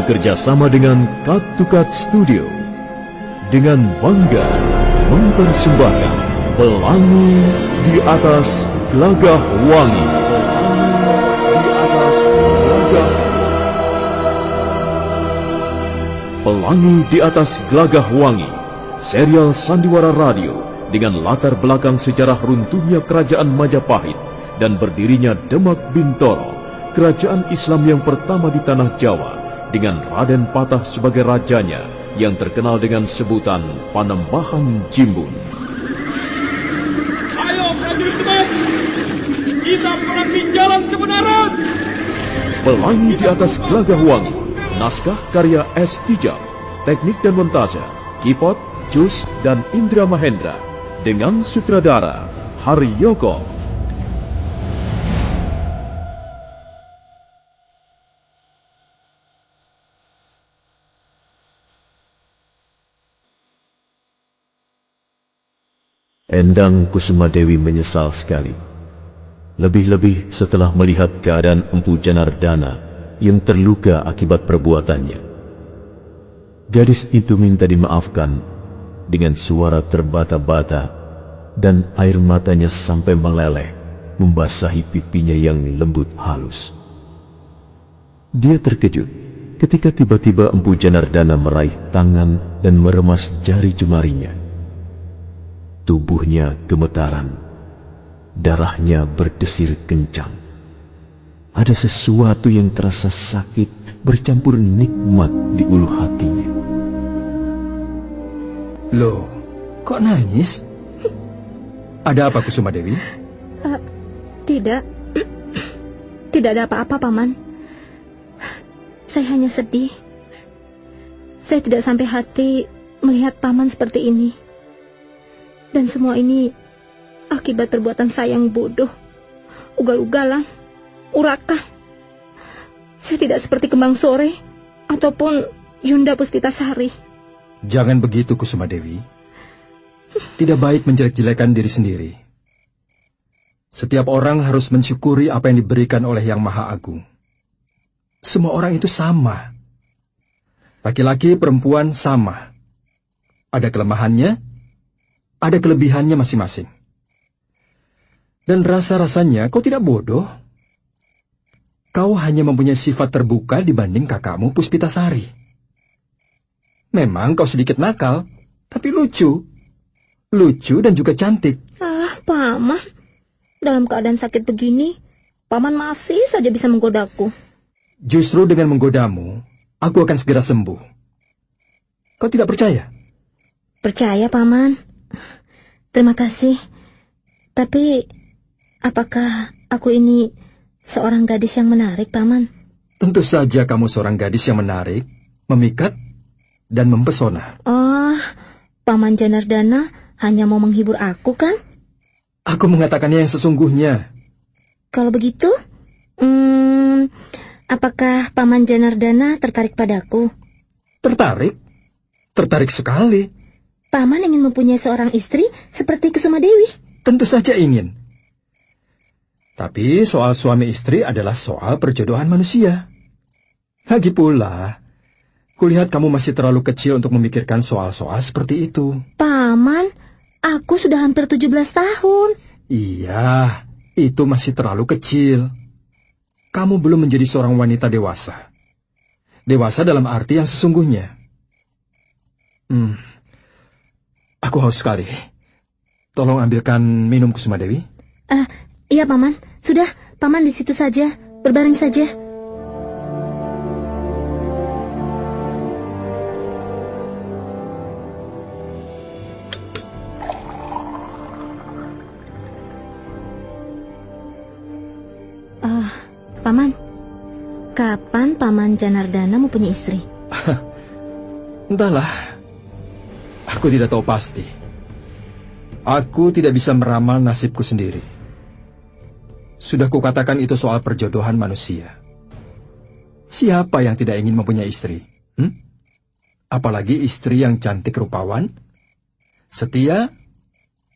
bekerja sama dengan Cut to Cut Studio dengan bangga mempersembahkan Pelangi di Atas Gelagah Wangi. Pelangi di Atas Gelagah Wangi, serial sandiwara radio dengan latar belakang sejarah runtuhnya Kerajaan Majapahit dan berdirinya Demak Bintoro, kerajaan Islam yang pertama di tanah Jawa, dengan Raden Patah sebagai rajanya yang terkenal dengan sebutan Panembahan Jimbun. Ayo prajurit Demak, kita perangi jalan kebenaran. Pelangi di Atas Gelagah Wangi, naskah karya S. Tijab, teknik dan montase Kipot, Jus, dan Indra Mahendra, dengan sutradara Haryoko. Endang Kusumadewi menyesal sekali. Lebih-lebih setelah melihat keadaan Empu Janardana yang terluka akibat perbuatannya. Gadis itu minta dimaafkan dengan suara terbata-bata dan air matanya sampai meleleh membasahi pipinya yang lembut halus. Dia terkejut ketika tiba-tiba Empu Janardana meraih tangan dan meremas jari jemarinya. Tubuhnya gemetaran, darahnya berdesir kencang. Ada sesuatu yang terasa sakit bercampur nikmat di ulu hatinya. Loh, kok nangis? Ada apa Kusumadewi? Tidak. Tidak ada apa-apa, Paman. Saya hanya sedih. Saya tidak sampai hati melihat Paman seperti ini. Dan semua ini akibat perbuatan saya yang bodoh, ugal-ugalan, urakah. Saya tidak seperti Kembang Sore ataupun Yunda Puspitasari. Jangan begitu Kusumadewi. Tidak baik menjelek-jelekan diri sendiri. Setiap orang harus mensyukuri apa yang diberikan oleh Yang Maha Agung. Semua orang itu sama. Laki-laki, perempuan sama. Ada kelemahannya, ada kelebihannya masing-masing. Dan rasa-rasanya kau tidak bodoh. Kau hanya mempunyai sifat terbuka dibanding kakakmu Puspitasari. Memang kau sedikit nakal, tapi lucu. Lucu dan juga cantik. Paman, dalam keadaan sakit begini, Paman masih saja bisa menggodaku. Justru dengan menggodamu, aku akan segera sembuh. Kau tidak percaya? Percaya, Paman. Terima kasih. Tapi, apakah aku ini seorang gadis yang menarik, Paman? Tentu saja kamu seorang gadis yang menarik, memikat, dan mempesona. Oh, Paman Janardana hanya mau menghibur aku, kan? Aku mengatakannya yang sesungguhnya. Kalau begitu, apakah Paman Janardana tertarik padaku? Tertarik? Tertarik sekali. Paman ingin mempunyai seorang istri seperti Kusumadewi? Tentu saja ingin. Tapi soal suami istri adalah soal perjodohan manusia. Lagi pula, kulihat kamu masih terlalu kecil untuk memikirkan soal-soal seperti itu. Paman, aku sudah hampir 17 tahun. Iya, itu masih terlalu kecil. Kamu belum menjadi seorang wanita dewasa. Dewasa dalam arti yang sesungguhnya. Aku haus sekali. Tolong ambilkan minum Kusumadewi. Iya, Paman. Sudah, Paman di situ saja. Berbaring saja. Paman, kapan Paman Janardana mempunyai istri? Entahlah. Aku tidak tahu pasti. Aku tidak bisa meramal nasibku sendiri. Sudah kukatakan itu soal perjodohan manusia. Siapa yang tidak ingin mempunyai istri? Apalagi istri yang cantik rupawan, setia,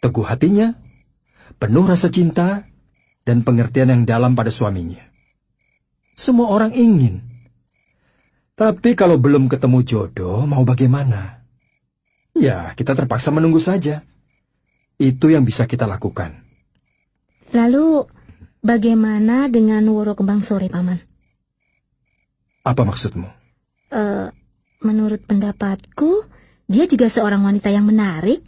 teguh hatinya, penuh rasa cinta, dan pengertian yang dalam pada suaminya. Semua orang ingin. Tapi kalau belum ketemu jodoh, mau bagaimana? Ya, kita terpaksa menunggu saja. Itu yang bisa kita lakukan. Lalu, bagaimana dengan Woro Kembang Sore, Paman? Apa maksudmu? Menurut pendapatku, dia juga seorang wanita yang menarik,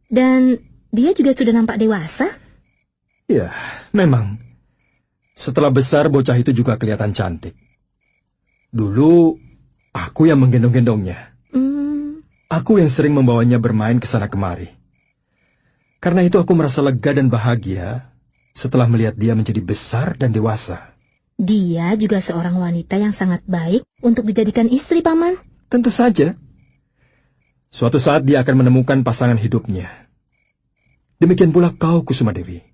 dan dia juga sudah nampak dewasa. Ya, memang. Setelah besar, bocah itu juga kelihatan cantik. Dulu, aku yang menggendong-gendongnya. Aku yang sering membawanya bermain ke sana kemari. Karena itu aku merasa lega dan bahagia setelah melihat dia menjadi besar dan dewasa. Dia juga seorang wanita yang sangat baik untuk dijadikan istri, Paman. Tentu saja. Suatu saat dia akan menemukan pasangan hidupnya. Demikian pula kau, Kusumadewi.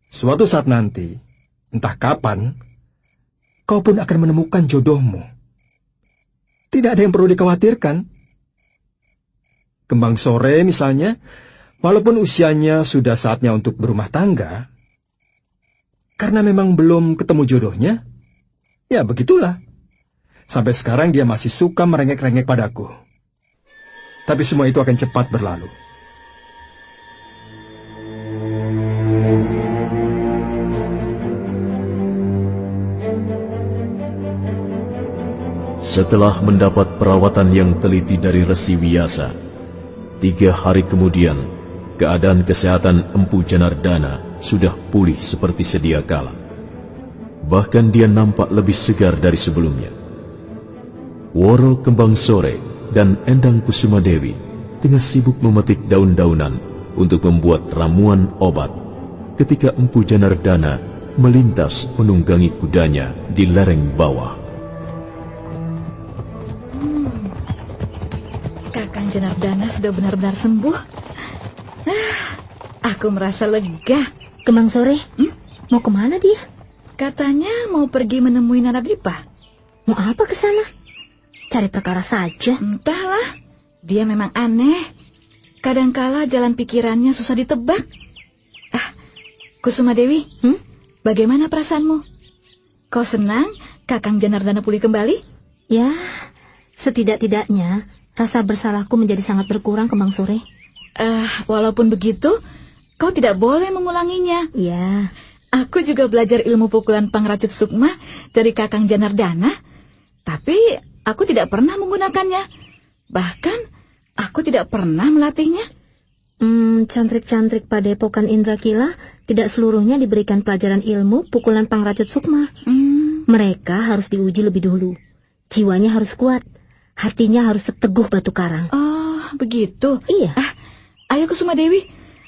Suatu saat nanti, entah kapan, kau pun akan menemukan jodohmu. Tidak ada yang perlu dikhawatirkan. Kembang Sore misalnya, walaupun usianya sudah saatnya untuk berumah tangga, karena memang belum ketemu jodohnya, ya begitulah. Sampai sekarang dia masih suka merengek-rengek padaku. Tapi semua itu akan cepat berlalu. Setelah mendapat perawatan yang teliti dari Resi Wiyasa, 3 hari kemudian, keadaan kesehatan Empu Janardana sudah pulih seperti sedia kala. Bahkan dia nampak lebih segar dari sebelumnya. Woro Kembang Sore dan Endang Kusumadewi tengah sibuk memetik daun-daunan untuk membuat ramuan obat ketika Empu Janardana melintas menunggangi kudanya di lereng bawah. Kakang Janardana sudah benar-benar sembuh. Aku merasa lega. Kembang Sore, mau kemana dia? Katanya mau pergi menemui Nana Dipa. Mau apa ke sana? Cari perkara saja. Entahlah, dia memang aneh. Kadangkala jalan pikirannya susah ditebak. Kusumadewi, bagaimana perasaanmu? Kau senang Kakang Janardana pulih kembali? Ya, setidak-tidaknya rasa bersalahku menjadi sangat berkurang, Kembang Sore. Walaupun begitu, kau tidak boleh mengulanginya. Ya, aku juga belajar ilmu pukulan Pangracut Sukma dari Kakang Janardana, tapi aku tidak pernah menggunakannya. Bahkan, aku tidak pernah melatihnya. Cantrik-cantrik padepokan Indrakila tidak seluruhnya diberikan pelajaran ilmu pukulan Pangracut Sukma. Mereka harus diuji lebih dulu. Jiwanya harus kuat, hatinya harus seteguh batu karang. Oh, begitu? Iya. Ayo Kusumadewi,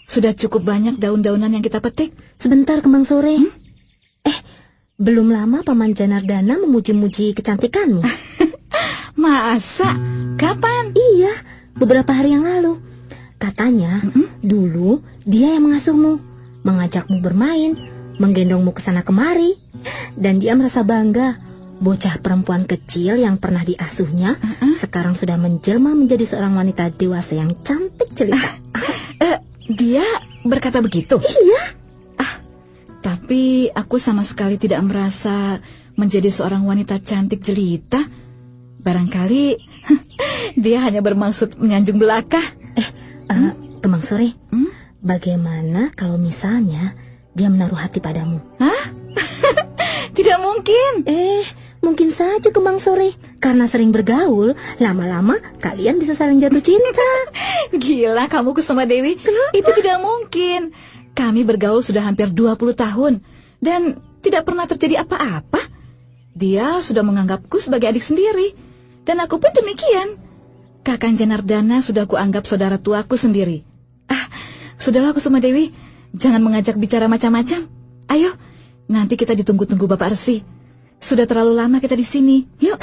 sudah cukup banyak daun-daunan yang kita petik. Sebentar, Kembang Sore. Belum lama Paman Janardana memuji-muji kecantikanmu. Masa? Kapan? Iya, beberapa hari yang lalu. Katanya, dulu dia yang mengasuhmu, mengajakmu bermain, menggendongmu ke sana kemari. Dan dia merasa bangga, bocah perempuan kecil yang pernah diasuhnya, sekarang sudah menjelma menjadi seorang wanita dewasa yang cantik jelita. Dia berkata begitu? Iya. Tapi aku sama sekali tidak merasa menjadi seorang wanita cantik jelita. Barangkali dia hanya bermaksud menyanjung belaka. Kembang Sore, bagaimana kalau misalnya dia menaruh hati padamu? Hah? Tidak mungkin. Mungkin saja, Kembang Sore. Karena sering bergaul, lama-lama kalian bisa saling jatuh cinta. Gila kamu Kusumadewi. Itu tidak mungkin. Kami bergaul sudah hampir 20 tahun. Dan tidak pernah terjadi apa-apa. Dia sudah menganggapku sebagai adik sendiri. Dan aku pun demikian. Kakang Janardana sudah kuanggap saudara tuaku sendiri. Sudahlah Kusumadewi. Jangan mengajak bicara macam-macam. Ayo, nanti kita ditunggu-tunggu Bapak Resi. Sudah terlalu lama kita di sini. Yuk.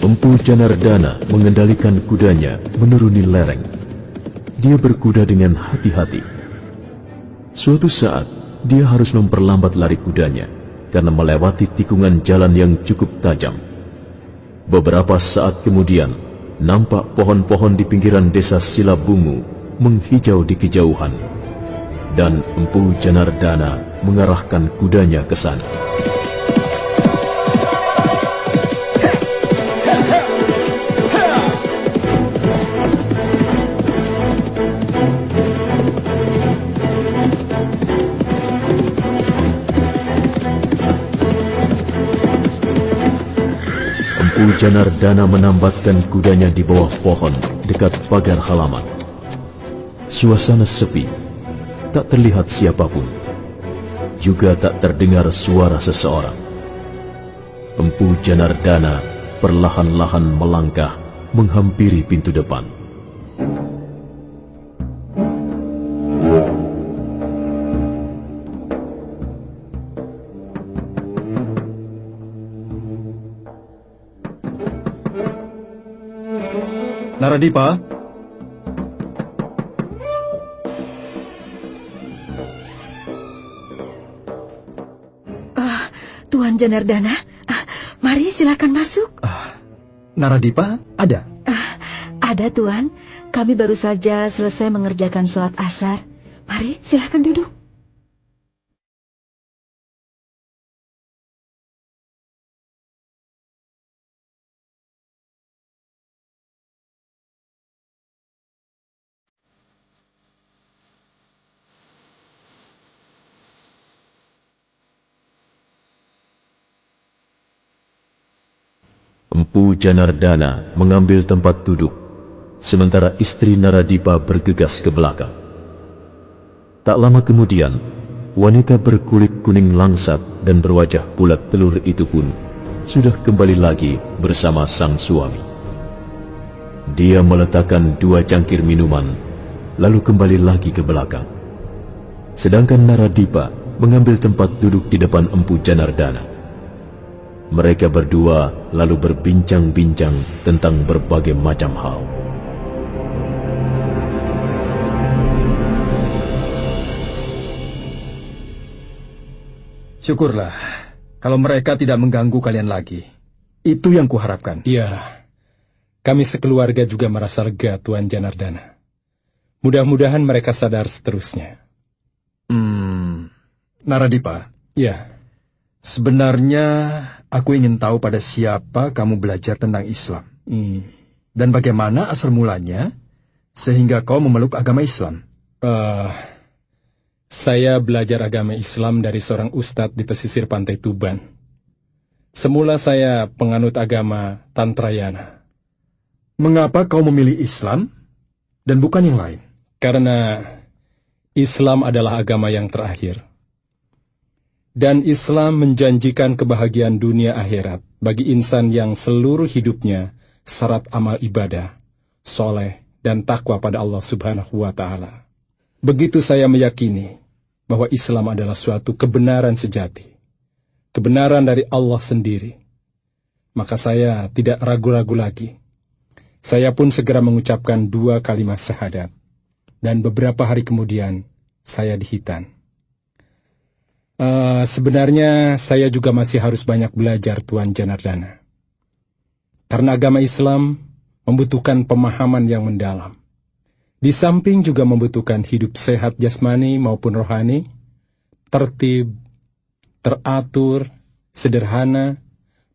Empu Janardana mengendalikan kudanya menuruni lereng. Dia berkuda dengan hati-hati. Suatu saat, dia harus memperlambat lari kudanya karena melewati tikungan jalan yang cukup tajam. Beberapa saat kemudian, nampak pohon-pohon di pinggiran desa Silabungu menghijau di kejauhan, dan Empu Janardana mengarahkan kudanya ke sana. Empu Janardana menambatkan kudanya di bawah pohon dekat pagar halaman. Suasana sepi, tak terlihat siapapun, juga tak terdengar suara seseorang. Empu Janardana perlahan-lahan melangkah menghampiri pintu depan. Naradipa, Tuan Janardana, mari silakan masuk. Naradipa, ada? Ada Tuan, kami baru saja selesai mengerjakan sholat asar. Mari silakan duduk. Empu Janardana mengambil tempat duduk, sementara istri Naradipa bergegas ke belakang. Tak lama kemudian, wanita berkulit kuning langsat dan berwajah bulat telur itu pun sudah kembali lagi bersama sang suami. Dia meletakkan 2 cangkir minuman, lalu kembali lagi ke belakang. Sedangkan Naradipa mengambil tempat duduk di depan Empu Janardana. Mereka berdua lalu berbincang-bincang tentang berbagai macam hal. Syukurlah kalau mereka tidak mengganggu kalian lagi. Itu yang kuharapkan. Iya, kami sekeluarga juga merasa lega, Tuan Janardana. Mudah-mudahan mereka sadar seterusnya. Naradipa, Ya, sebenarnya aku ingin tahu pada siapa kamu belajar tentang Islam. Dan bagaimana asal mulanya sehingga kau memeluk agama Islam. saya belajar agama Islam dari seorang ustadz di pesisir pantai Tuban. Semula saya penganut agama Tantrayana. Mengapa kau memilih Islam dan bukan yang lain? Karena Islam adalah agama yang terakhir. Dan Islam menjanjikan kebahagiaan dunia akhirat bagi insan yang seluruh hidupnya syarat amal ibadah, soleh, dan takwa pada Allah Subhanahu wa Ta'ala. Begitu saya meyakini bahwa Islam adalah suatu kebenaran sejati, kebenaran dari Allah sendiri, maka saya tidak ragu-ragu lagi. Saya pun segera mengucapkan 2 kalimat syahadat, dan beberapa hari kemudian saya dihitan. Sebenarnya saya juga masih harus banyak belajar, Tuan Janardana. Karena agama Islam membutuhkan pemahaman yang mendalam. Di samping juga membutuhkan hidup sehat jasmani maupun rohani, tertib, teratur, sederhana,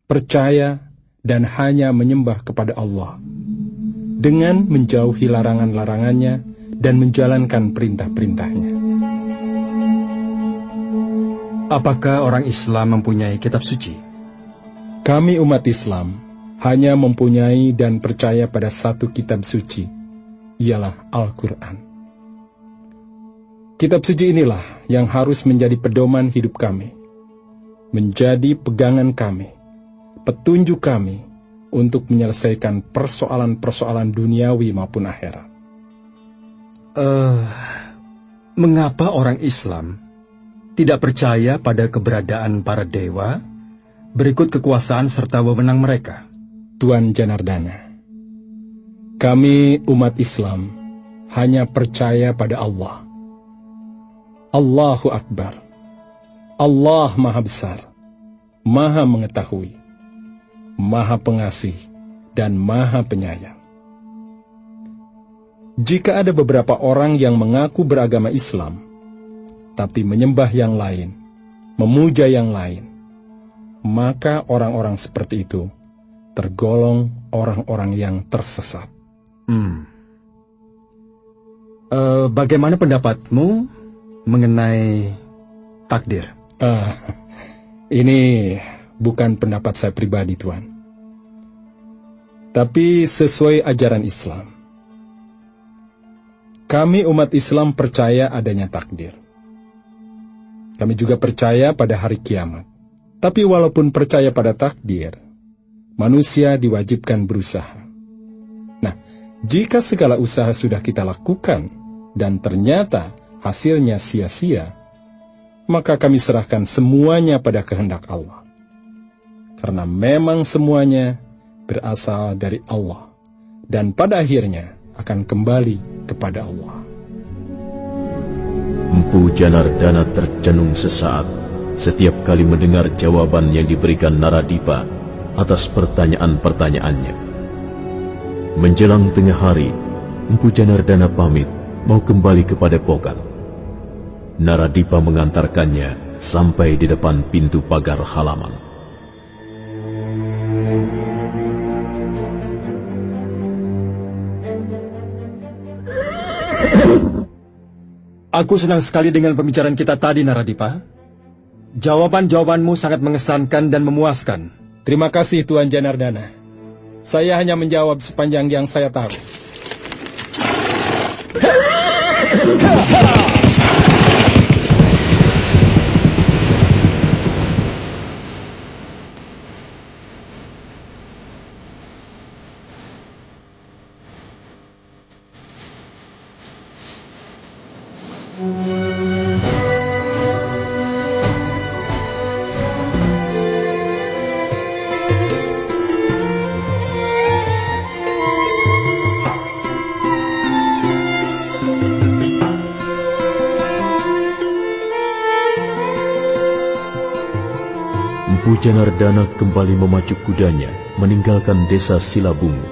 percaya, dan hanya menyembah kepada Allah. Dengan menjauhi larangan-larangannya dan menjalankan perintah-perintahnya. Apakah orang Islam mempunyai kitab suci? Kami umat Islam hanya mempunyai dan percaya pada satu kitab suci, ialah Al-Quran. Kitab suci inilah yang harus menjadi pedoman hidup kami, menjadi pegangan kami, petunjuk kami untuk menyelesaikan persoalan-persoalan duniawi maupun akhirat. Mengapa orang Islam tidak percaya pada keberadaan para dewa berikut kekuasaan serta wewenang mereka? Tuan Janardana, kami umat Islam hanya percaya pada Allah. Allahu Akbar. Allah Maha Besar, Maha Mengetahui, Maha Pengasih, dan Maha Penyayang. Jika ada beberapa orang yang mengaku beragama Islam, tapi menyembah yang lain, memuja yang lain, maka orang-orang seperti itu tergolong orang-orang yang tersesat. Bagaimana pendapatmu mengenai takdir? Ini bukan pendapat saya pribadi, Tuan. Tapi sesuai ajaran Islam. Kami umat Islam percaya adanya takdir. Kami juga percaya pada hari kiamat. Tapi walaupun percaya pada takdir, manusia diwajibkan berusaha. Nah, jika segala usaha sudah kita lakukan dan ternyata hasilnya sia-sia, maka kami serahkan semuanya pada kehendak Allah. Karena memang semuanya berasal dari Allah dan pada akhirnya akan kembali kepada Allah. Empu Janardana tercenung sesaat setiap kali mendengar jawaban yang diberikan Naradipa atas pertanyaan-pertanyaannya. Menjelang tengah hari, Empu Janardana pamit mau kembali ke Padepokan. Naradipa mengantarkannya sampai di depan pintu pagar halaman. Aku senang sekali dengan pembicaraan kita tadi, Naradipa. Jawaban-jawabanmu sangat mengesankan dan memuaskan. Terima kasih, Tuan Janardana. Saya hanya menjawab sepanjang yang saya tahu. Empu Janardana kembali memacu kudanya meninggalkan desa Silabungu.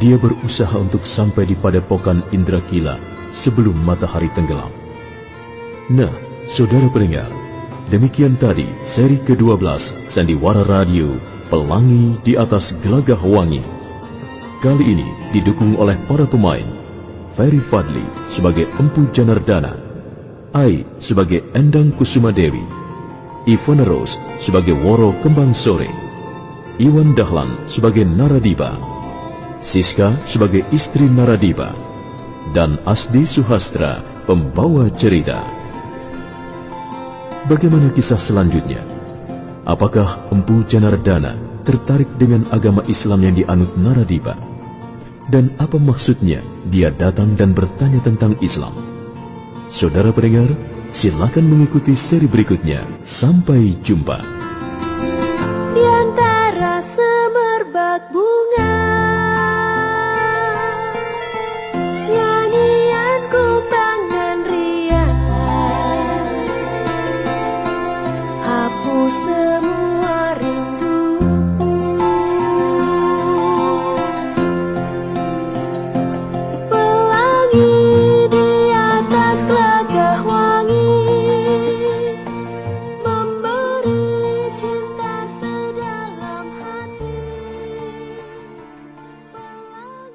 Dia berusaha untuk sampai di Padepokan Indrakila sebelum matahari tenggelam. Nah, saudara pendengar, demikian tadi seri ke-12 Sandiwara Radio Pelangi di Atas Gelagah Wangi. Kali ini didukung oleh para pemain: Ferry Fadli sebagai Empu Janardana, Ai sebagai Endang Kusumadewi, Ivana Rose sebagai Woro Kembang Sore, Iwan Dahlan sebagai Naradipa, Siska sebagai istri Naradipa, dan Asdi Suhastra pembawa cerita. Bagaimana kisah selanjutnya? Apakah Empu Janardana tertarik dengan agama Islam yang dianut Naradipa? Dan apa maksudnya dia datang dan bertanya tentang Islam? Saudara pendengar, silakan mengikuti seri berikutnya. Sampai jumpa. Di antara semerbak bunga